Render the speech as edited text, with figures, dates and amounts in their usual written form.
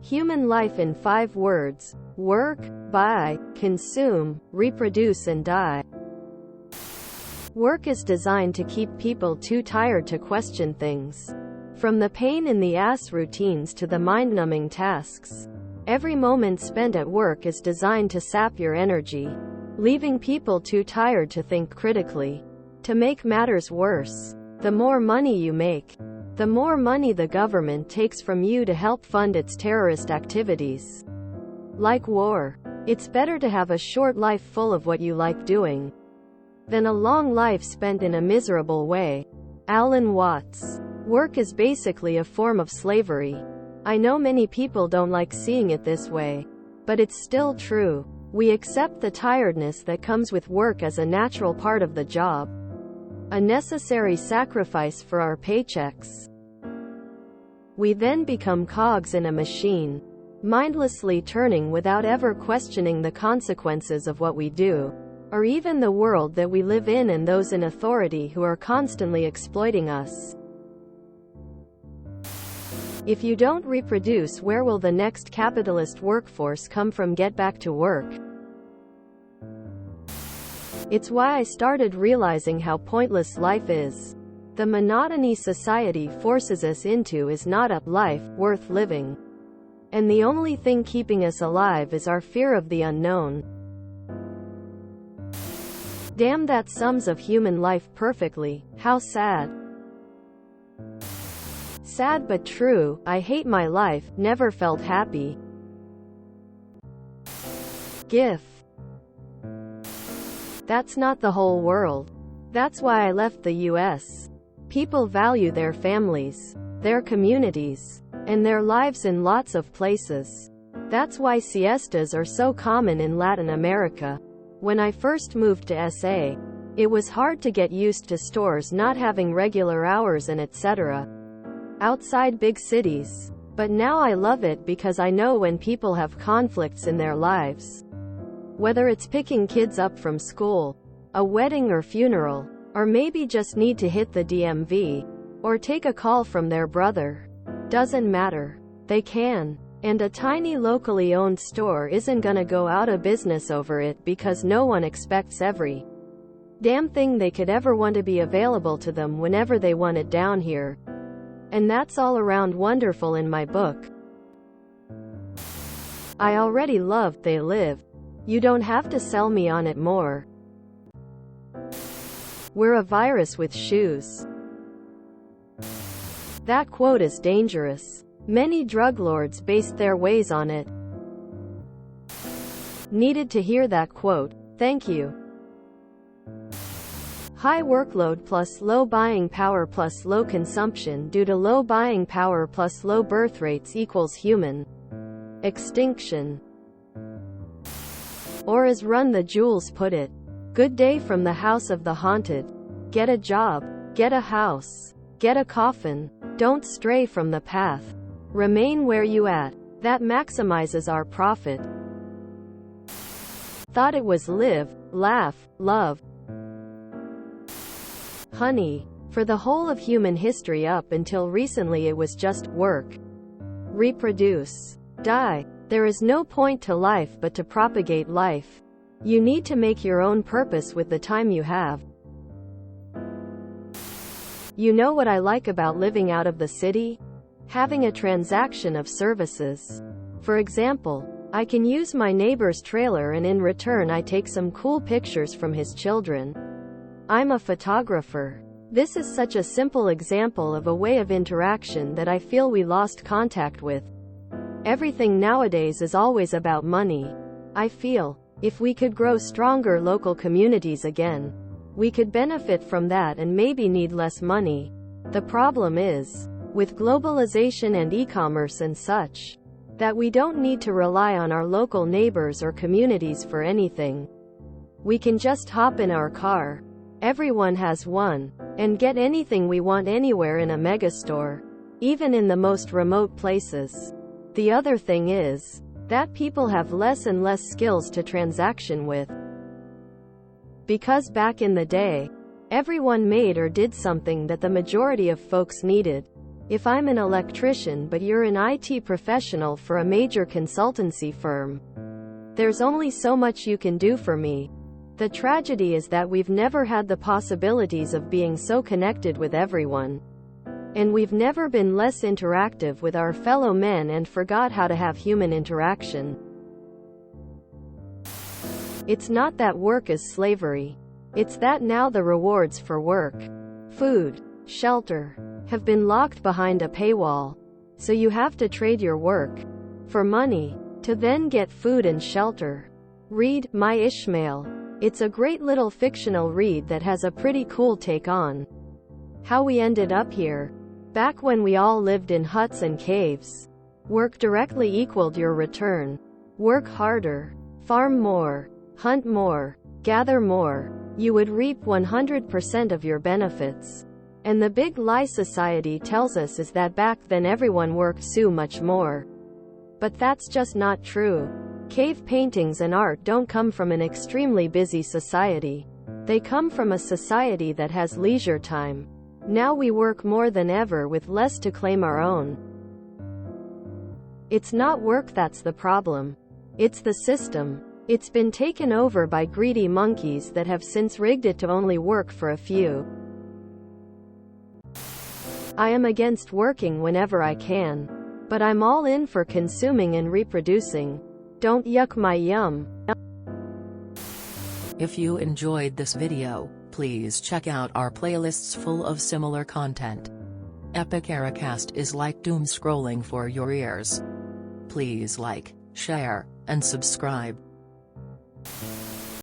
Human life in 5 words: work, buy, consume, reproduce and die. Work is designed to keep people too tired to question things. From the pain-in-the-ass routines to the mind-numbing tasks. Every moment spent at work is designed to sap your energy, leaving people too tired to think critically. To make matters worse, the more money you make, the more money the government takes from you to help fund its terrorist activities. Like war. It's better to have a short life full of what you like doing than a long life spent in a miserable way. Alan Watts. Work is basically a form of slavery. I know many people don't like seeing it this way, but it's still true. We accept the tiredness that comes with work as a natural part of the job. A necessary sacrifice for our paychecks. We then become cogs in a machine, mindlessly turning without ever questioning the consequences of what we do, or even the world that we live in and those in authority who are constantly exploiting us. If you don't reproduce, where will the next capitalist workforce come from? Get back to work. It's why I started realizing how pointless life is. The monotony society forces us into is not a life worth living. And the only thing keeping us alive is our fear of the unknown. Damn, that sums up human life perfectly. How sad. Sad but true. I hate my life, never felt happy. GIF. That's not the whole world. That's why I left the US. People value their families, their communities, and their lives in lots of places. That's why siestas are so common in Latin America. When I first moved to SA, it was hard to get used to stores not having regular hours and etc. outside big cities. But now I love it because I know when people have conflicts in their lives. Whether it's picking kids up from school, a wedding or funeral, or maybe just need to hit the DMV, or take a call from their brother. Doesn't matter. They can. And a tiny locally owned store isn't gonna go out of business over it because no one expects every damn thing they could ever want to be available to them whenever they want it down here. And that's all around wonderful in my book. I already love They Live. You don't have to sell me on it more. We're a virus with shoes. That quote is dangerous. Many drug lords based their ways on it. Needed to hear that quote. Thank you. High workload plus low buying power plus low consumption due to low buying power plus low birth rates equals human extinction. Or as Run the Jewels put it, good day from the house of the haunted. Get a job, get a house, get a coffin. Don't stray from the path. Remain where you at. That maximizes our profit. Thought it was live, laugh, love. Honey. For the whole of human history up until recently it was just work, reproduce, die. There is no point to life but to propagate life. You need to make your own purpose with the time you have. You know what I like about living out of the city? Having a transaction of services. For example, I can use my neighbor's trailer and in return I take some cool pictures from his children. I'm a photographer. This is such a simple example of a way of interaction that I feel we lost contact with. Everything nowadays is always about money. I feel, if we could grow stronger local communities again, we could benefit from that and maybe need less money. The problem is, with globalization and e-commerce and such, that we don't need to rely on our local neighbors or communities for anything. We can just hop in our car. Everyone has one. And get anything we want anywhere in a megastore. Even in the most remote places. The other thing is, that people have less and less skills to transaction with. Because back in the day, everyone made or did something that the majority of folks needed. If I'm an electrician but you're an IT professional for a major consultancy firm, there's only so much you can do for me. The tragedy is that we've never had the possibilities of being so connected with everyone. And we've never been less interactive with our fellow men and forgot how to have human interaction. It's not that work is slavery. It's that now the rewards for work, food, shelter, have been locked behind a paywall. So you have to trade your work for money to then get food and shelter. Read My Ishmael. It's a great little fictional read that has a pretty cool take on how we ended up here. Back when we all lived in huts and caves. Work directly equaled your return. Work harder, farm more, hunt more, gather more. You would reap 100% of your benefits. And the big lie society tells us is that back then everyone worked so much more. But that's just not true. Cave paintings and art don't come from an extremely busy society. They come from a society that has leisure time. Now we work more than ever with less to claim our own. It's not work that's the problem. It's the system. It's been taken over by greedy monkeys that have since rigged it to only work for a few. I am against working whenever I can. But I'm all in for consuming and reproducing. Don't yuck my yum. If you enjoyed this video, please check out our playlists full of similar content. Epic Ericast is like doom scrolling for your ears. Please like, share, and subscribe.